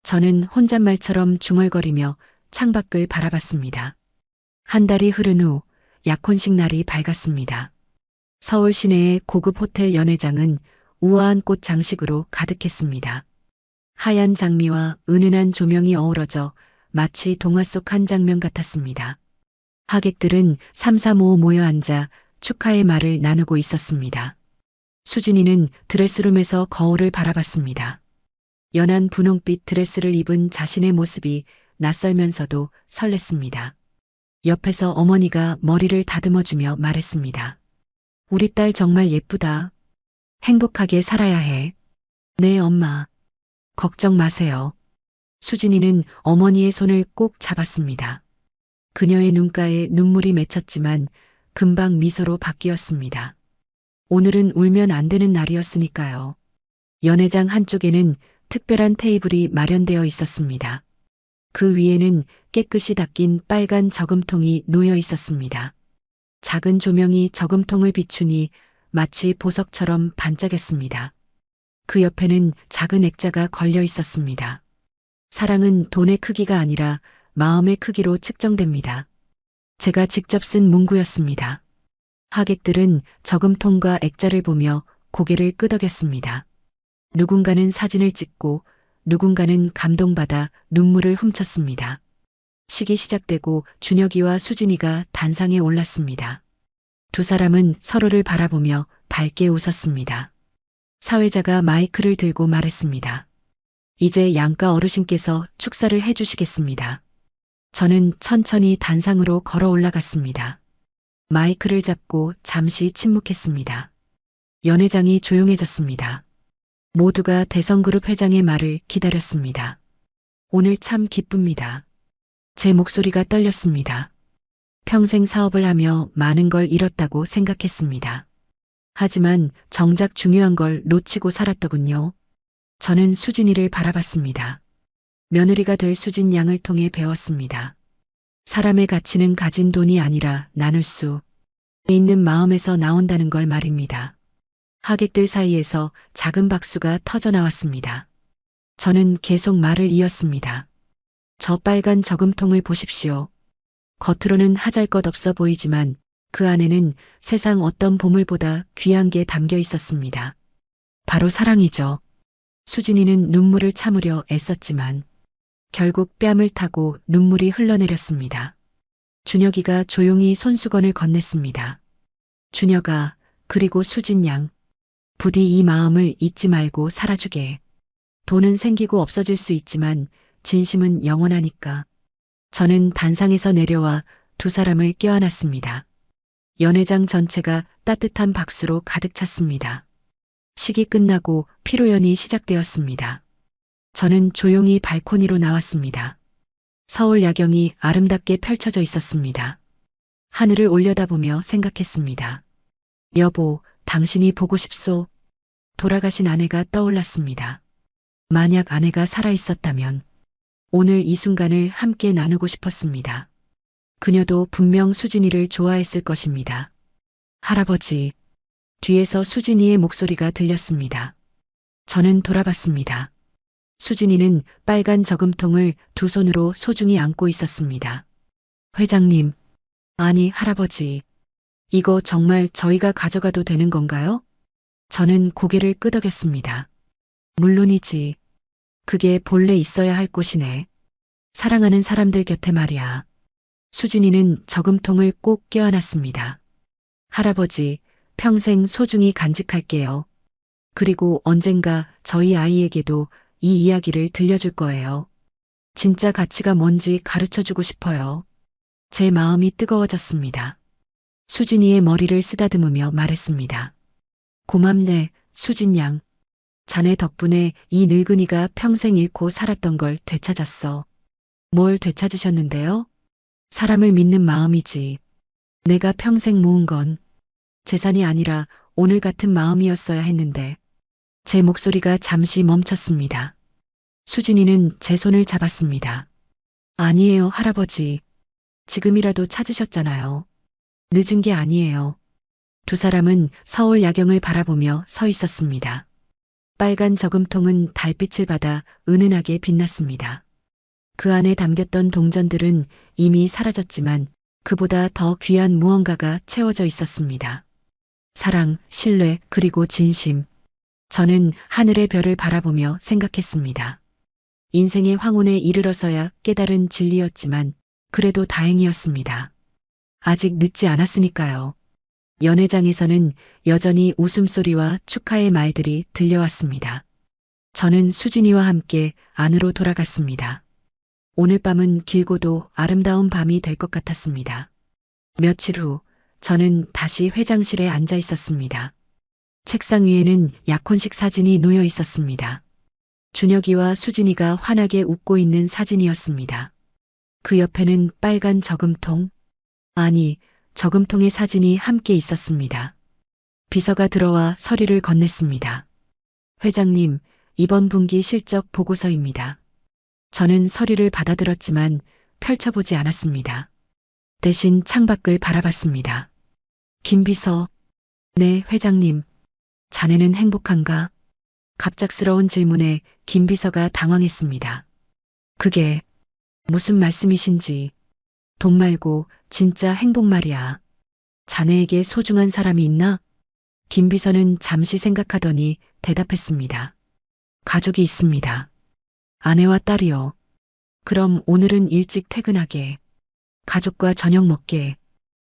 저는 혼잣말처럼 중얼거리며 창밖을 바라봤습니다. 한 달이 흐른 후 약혼식 날이 밝았습니다. 서울 시내의 고급 호텔 연회장은 우아한 꽃 장식으로 가득했습니다. 하얀 장미와 은은한 조명이 어우러져 마치 동화 속 한 장면 같았습니다. 하객들은 삼삼오오 모여 앉아 축하의 말을 나누고 있었습니다. 수진이는 드레스룸에서 거울을 바라봤습니다. 연한 분홍빛 드레스를 입은 자신의 모습이 낯설면서도 설렜습니다. 옆에서 어머니가 머리를 다듬어주며 말했습니다. 우리 딸 정말 예쁘다. 행복하게 살아야 해. 네, 엄마. 걱정 마세요. 수진이는 어머니의 손을 꼭 잡았습니다. 그녀의 눈가에 눈물이 맺혔지만 금방 미소로 바뀌었습니다. 오늘은 울면 안 되는 날이었으니까요. 연회장 한쪽에는 특별한 테이블이 마련되어 있었습니다. 그 위에는 깨끗이 닦인 빨간 저금통이 놓여 있었습니다. 작은 조명이 저금통을 비추니 마치 보석처럼 반짝였습니다. 그 옆에는 작은 액자가 걸려 있었습니다. 사랑은 돈의 크기가 아니라 마음의 크기로 측정됩니다. 제가 직접 쓴 문구였습니다. 하객들은 저금통과 액자를 보며 고개를 끄덕였습니다. 누군가는 사진을 찍고 누군가는 감동받아 눈물을 훔쳤습니다. 식이 시작되고 준혁이와 수진이가 단상에 올랐습니다. 두 사람은 서로를 바라보며 밝게 웃었습니다. 사회자가 마이크를 들고 말했습니다. 이제 양가 어르신께서 축사를 해주시겠습니다. 저는 천천히 단상으로 걸어 올라갔습니다. 마이크를 잡고 잠시 침묵했습니다. 연회장이 조용해졌습니다. 모두가 대성그룹 회장의 말을 기다렸습니다. 오늘 참 기쁩니다. 제 목소리가 떨렸습니다. 평생 사업을 하며 많은 걸 잃었다고 생각했습니다. 하지만 정작 중요한 걸 놓치고 살았더군요. 저는 수진이를 바라봤습니다. 며느리가 될 수진 양을 통해 배웠습니다. 사람의 가치는 가진 돈이 아니라 나눌 수 있는 마음에서 나온다는 걸 말입니다. 하객들 사이에서 작은 박수가 터져 나왔습니다. 저는 계속 말을 이었습니다. 저 빨간 저금통을 보십시오. 겉으로는 하잘것없어 보이지만 그 안에는 세상 어떤 보물보다 귀한 게 담겨 있었습니다. 바로 사랑이죠. 수진이는 눈물을 참으려 애썼지만 결국 뺨을 타고 눈물이 흘러내렸습니다. 준혁이가 조용히 손수건을 건넸습니다. 준혁아, 그리고 수진 양. 부디 이 마음을 잊지 말고 살아주게. 돈은 생기고 없어질 수 있지만 진심은 영원하니까. 저는 단상에서 내려와 두 사람을 껴안았습니다. 연회장 전체가 따뜻한 박수로 가득 찼습니다. 식이 끝나고 피로연이 시작되었습니다. 저는 조용히 발코니로 나왔습니다. 서울 야경이 아름답게 펼쳐져 있었습니다. 하늘을 올려다보며 생각했습니다. 여보, 당신이 보고 싶소? 돌아가신 아내가 떠올랐습니다. 만약 아내가 살아있었다면 오늘 이 순간을 함께 나누고 싶었습니다. 그녀도 분명 수진이를 좋아했을 것입니다. 할아버지, 뒤에서 수진이의 목소리가 들렸습니다. 저는 돌아봤습니다. 수진이는 빨간 저금통을 두 손으로 소중히 안고 있었습니다. 회장님, 아니 할아버지, 이거 정말 저희가 가져가도 되는 건가요? 저는 고개를 끄덕였습니다. 물론이지. 그게 본래 있어야 할 곳이네. 사랑하는 사람들 곁에 말이야. 수진이는 저금통을 꼭 껴안았습니다. 할아버지, 평생 소중히 간직할게요. 그리고 언젠가 저희 아이에게도 이 이야기를 들려줄 거예요. 진짜 가치가 뭔지 가르쳐주고 싶어요. 제 마음이 뜨거워졌습니다. 수진이의 머리를 쓰다듬으며 말했습니다. 고맙네, 수진 양. 자네 덕분에 이 늙은이가 평생 잃고 살았던 걸 되찾았어. 뭘 되찾으셨는데요? 사람을 믿는 마음이지. 내가 평생 모은 건 재산이 아니라 오늘 같은 마음이었어야 했는데. 제 목소리가 잠시 멈췄습니다. 수진이는 제 손을 잡았습니다. 아니에요, 할아버지. 지금이라도 찾으셨잖아요. 늦은 게 아니에요. 두 사람은 서울 야경을 바라보며 서 있었습니다. 빨간 저금통은 달빛을 받아 은은하게 빛났습니다. 그 안에 담겼던 동전들은 이미 사라졌지만 그보다 더 귀한 무언가가 채워져 있었습니다. 사랑, 신뢰, 그리고 진심. 저는 하늘의 별을 바라보며 생각했습니다. 인생의 황혼에 이르러서야 깨달은 진리였지만 그래도 다행이었습니다. 아직 늦지 않았으니까요. 연회장에서는 여전히 웃음소리와 축하의 말들이 들려왔습니다. 저는 수진이와 함께 안으로 돌아갔습니다. 오늘 밤은 길고도 아름다운 밤이 될 것 같았습니다. 며칠 후 저는 다시 회장실에 앉아 있었습니다. 책상 위에는 약혼식 사진이 놓여 있었습니다. 준혁이와 수진이가 환하게 웃고 있는 사진이었습니다. 그 옆에는 빨간 저금통, 아니, 저금통의 사진이 함께 있었습니다. 비서가 들어와 서류를 건넸습니다. 회장님, 이번 분기 실적 보고서입니다. 저는 서류를 받아들었지만 펼쳐보지 않았습니다. 대신 창밖을 바라봤습니다. 김 비서, 네, 회장님. 자네는 행복한가? 갑작스러운 질문에 김 비서가 당황했습니다. 그게 무슨 말씀이신지. 돈 말고 진짜 행복 말이야. 자네에게 소중한 사람이 있나? 김 비서는 잠시 생각하더니 대답했습니다. 가족이 있습니다. 아내와 딸이요. 그럼 오늘은 일찍 퇴근하게. 가족과 저녁 먹게.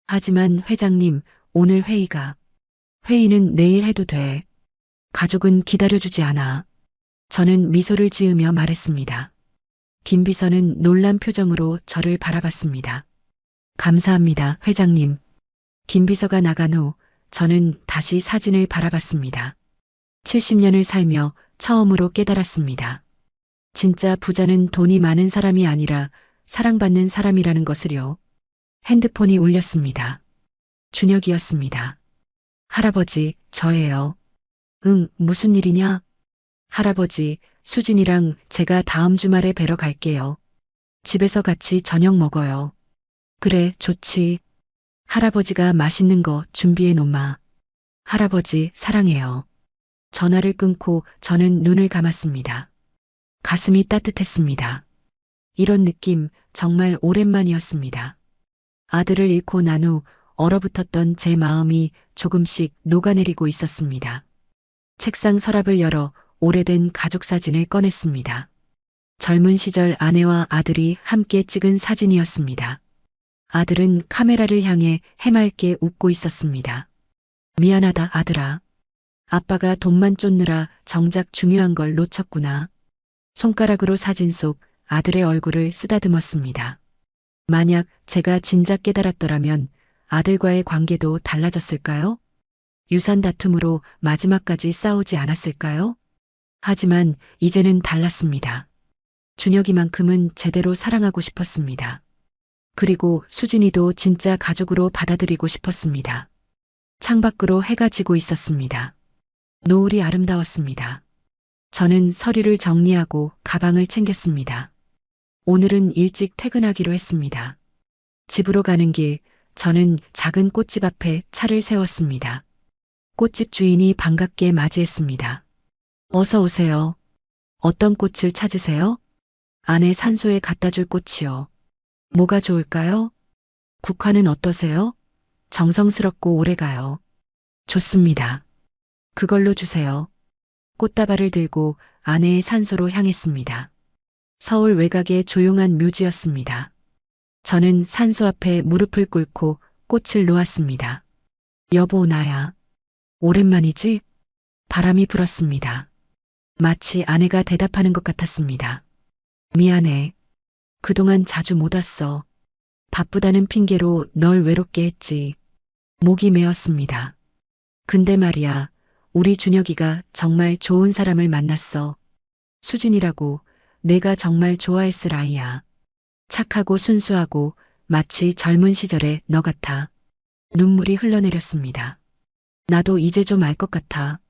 하지만 회장님, 오늘 회의는 내일 해도 돼. 가족은 기다려주지 않아. 저는 미소를 지으며 말했습니다. 김 비서는 놀란 표정으로 저를 바라봤습니다. 감사합니다, 회장님. 김 비서가 나간 후 저는 다시 사진을 바라봤습니다. 70년을 살며 처음으로 깨달았습니다. 진짜 부자는 돈이 많은 사람이 아니라 사랑받는 사람이라는 것을요. 핸드폰이 울렸습니다. 준혁이었습니다. 할아버지, 저예요. 응, 무슨 일이냐? 할아버지, 수진이랑 제가 다음 주말에 뵈러 갈게요. 집에서 같이 저녁 먹어요. 그래, 좋지. 할아버지가 맛있는 거 준비해 놓마. 할아버지, 사랑해요. 전화를 끊고 저는 눈을 감았습니다. 가슴이 따뜻했습니다. 이런 느낌 정말 오랜만이었습니다. 아들을 잃고 난 후 얼어붙었던 제 마음이 조금씩 녹아내리고 있었습니다. 책상 서랍을 열어 오래된 가족 사진을 꺼냈습니다. 젊은 시절 아내와 아들이 함께 찍은 사진이었습니다. 아들은 카메라를 향해 해맑게 웃고 있었습니다. 미안하다, 아들아. 아빠가 돈만 쫓느라 정작 중요한 걸 놓쳤구나. 손가락으로 사진 속 아들의 얼굴을 쓰다듬었습니다. 만약 제가 진작 깨달았더라면 아들과의 관계도 달라졌을까요? 유산 다툼으로 마지막까지 싸우지 않았을까요? 하지만 이제는 달랐습니다. 준혁이만큼은 제대로 사랑하고 싶었습니다. 그리고 수진이도 진짜 가족으로 받아들이고 싶었습니다. 창밖으로 해가 지고 있었습니다. 노을이 아름다웠습니다. 저는 서류를 정리하고 가방을 챙겼습니다. 오늘은 일찍 퇴근하기로 했습니다. 집으로 가는 길, 저는 작은 꽃집 앞에 차를 세웠습니다. 꽃집 주인이 반갑게 맞이했습니다. 어서 오세요. 어떤 꽃을 찾으세요? 아내 산소에 갖다 줄 꽃이요. 뭐가 좋을까요? 국화는 어떠세요? 정성스럽고 오래가요. 좋습니다. 그걸로 주세요. 꽃다발을 들고 아내의 산소로 향했습니다. 서울 외곽의 조용한 묘지였습니다. 저는 산소 앞에 무릎을 꿇고 꽃을 놓았습니다. 여보, 나야. 오랜만이지? 바람이 불었습니다. 마치 아내가 대답하는 것 같았습니다. 미안해. 그동안 자주 못 왔어. 바쁘다는 핑계로 널 외롭게 했지. 목이 메었습니다. 근데 말이야, 우리 준혁이가 정말 좋은 사람을 만났어. 수진이라고 내가 정말 좋아했을 아이야. 착하고 순수하고 마치 젊은 시절의 너 같아. 눈물이 흘러내렸습니다. 나도 이제 좀 알 것 같아.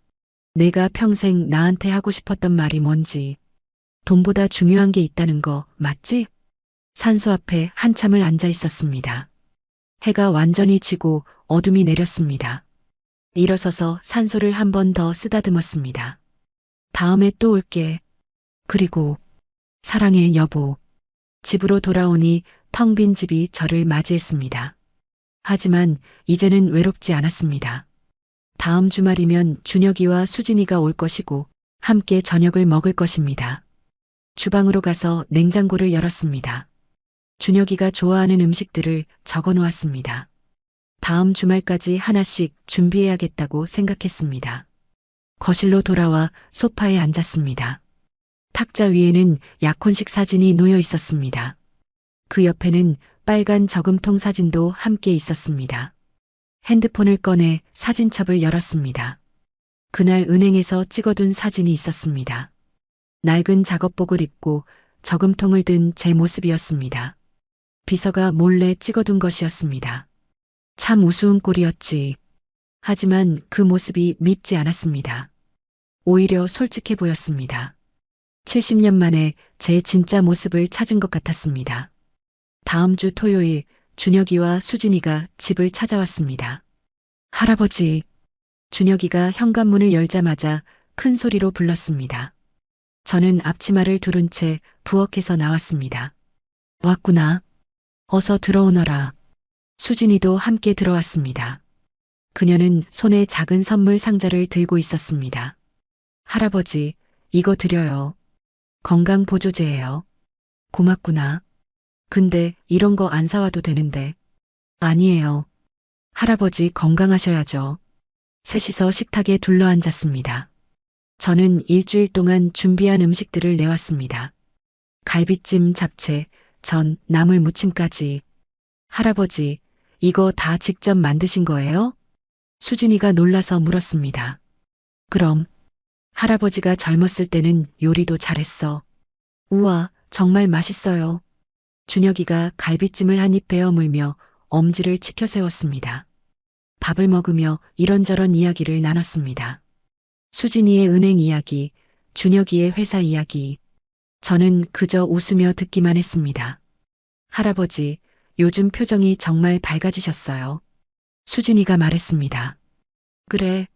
내가 평생 나한테 하고 싶었던 말이 뭔지. 돈보다 중요한 게 있다는 거 맞지? 산소 앞에 한참을 앉아 있었습니다. 해가 완전히 지고 어둠이 내렸습니다. 일어서서 산소를 한 번 더 쓰다듬었습니다. 다음에 또 올게. 그리고 사랑해, 여보. 집으로 돌아오니 텅 빈 집이 저를 맞이했습니다. 하지만 이제는 외롭지 않았습니다. 다음 주말이면 준혁이와 수진이가 올 것이고 함께 저녁을 먹을 것입니다. 주방으로 가서 냉장고를 열었습니다. 준혁이가 좋아하는 음식들을 적어 놓았습니다. 다음 주말까지 하나씩 준비해야겠다고 생각했습니다. 거실로 돌아와 소파에 앉았습니다. 탁자 위에는 약혼식 사진이 놓여 있었습니다. 그 옆에는 빨간 저금통 사진도 함께 있었습니다. 핸드폰을 꺼내 사진첩을 열었습니다. 그날 은행에서 찍어둔 사진이 있었습니다. 낡은 작업복을 입고 저금통을 든 제 모습이었습니다. 비서가 몰래 찍어둔 것이었습니다. 참 우스운 꼴이었지. 하지만 그 모습이 밉지 않았습니다. 오히려 솔직해 보였습니다. 70년 만에 제 진짜 모습을 찾은 것 같았습니다. 다음 주 토요일 준혁이와 수진이가 집을 찾아왔습니다. 할아버지, 준혁이가 현관문을 열자마자 큰 소리로 불렀습니다. 저는 앞치마를 두른 채 부엌에서 나왔습니다. 왔구나. 어서 들어오너라. 수진이도 함께 들어왔습니다. 그녀는 손에 작은 선물 상자를 들고 있었습니다. 할아버지, 이거 드려요. 건강보조제예요. 고맙구나. 근데 이런 거 안 사와도 되는데. 아니에요. 할아버지 건강하셔야죠. 셋이서 식탁에 둘러앉았습니다. 저는 일주일 동안 준비한 음식들을 내왔습니다. 갈비찜, 잡채, 전, 나물 무침까지. 할아버지, 이거 다 직접 만드신 거예요? 수진이가 놀라서 물었습니다. 그럼, 할아버지가 젊었을 때는 요리도 잘했어. 우와, 정말 맛있어요. 준혁이가 갈비찜을 한 입 베어 물며 엄지를 치켜 세웠습니다. 밥을 먹으며 이런저런 이야기를 나눴습니다. 수진이의 은행 이야기, 준혁이의 회사 이야기. 저는 그저 웃으며 듣기만 했습니다. 할아버지, 요즘 표정이 정말 밝아지셨어요. 수진이가 말했습니다. 그래,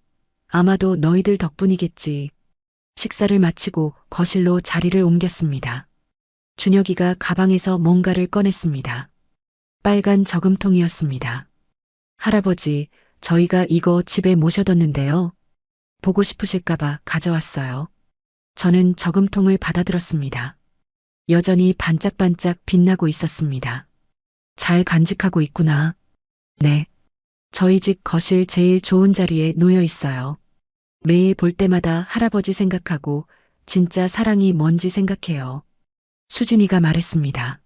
아마도 너희들 덕분이겠지. 식사를 마치고 거실로 자리를 옮겼습니다. 준혁이가 가방에서 뭔가를 꺼냈습니다. 빨간 저금통이었습니다. 할아버지, 저희가 이거 집에 모셔뒀는데요. 보고 싶으실까봐 가져왔어요. 저는 저금통을 받아들었습니다. 여전히 반짝반짝 빛나고 있었습니다. 잘 간직하고 있구나. 네. 저희 집 거실 제일 좋은 자리에 놓여 있어요. 매일 볼 때마다 할아버지 생각하고 진짜 사랑이 뭔지 생각해요. 수진이가 말했습니다.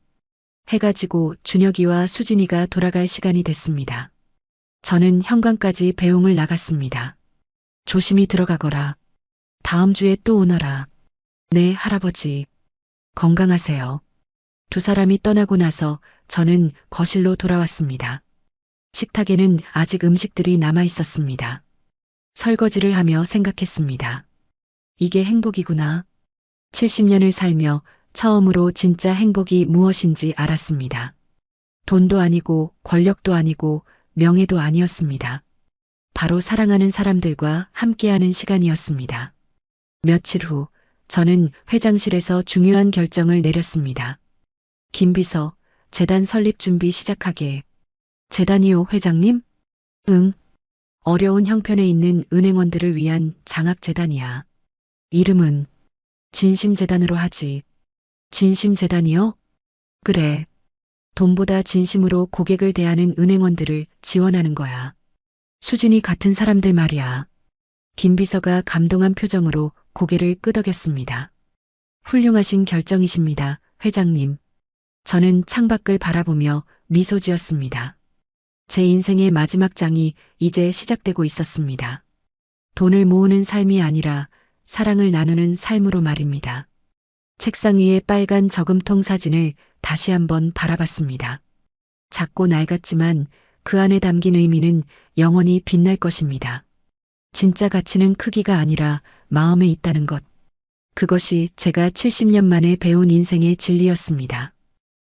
해가 지고 준혁이와 수진이가 돌아갈 시간이 됐습니다. 저는 현관까지 배웅을 나갔습니다. 조심히 들어가거라. 다음 주에 또 오너라. 네, 할아버지. 건강하세요. 두 사람이 떠나고 나서 저는 거실로 돌아왔습니다. 식탁에는 아직 음식들이 남아 있었습니다. 설거지를 하며 생각했습니다. 이게 행복이구나. 70년을 살며 처음으로 진짜 행복이 무엇인지 알았습니다. 돈도 아니고 권력도 아니고 명예도 아니었습니다. 바로 사랑하는 사람들과 함께하는 시간이었습니다. 며칠 후 저는 회장실에서 중요한 결정을 내렸습니다. 김비서, 재단 설립 준비 시작하게. 재단이요, 회장님? 응. 어려운 형편에 있는 은행원들을 위한 장학재단이야. 이름은 진심재단으로 하지. 진심재단이요? 그래. 돈보다 진심으로 고객을 대하는 은행원들을 지원하는 거야. 수진이 같은 사람들 말이야. 김비서가 감동한 표정으로 고개를 끄덕였습니다. 훌륭하신 결정이십니다, 회장님. 저는 창밖을 바라보며 미소 지었습니다. 제 인생의 마지막 장이 이제 시작되고 있었습니다. 돈을 모으는 삶이 아니라 사랑을 나누는 삶으로 말입니다. 책상 위에 빨간 저금통 사진을 다시 한번 바라봤습니다. 작고 낡았지만 그 안에 담긴 의미는 영원히 빛날 것입니다. 진짜 가치는 크기가 아니라 마음에 있다는 것. 그것이 제가 70년 만에 배운 인생의 진리였습니다.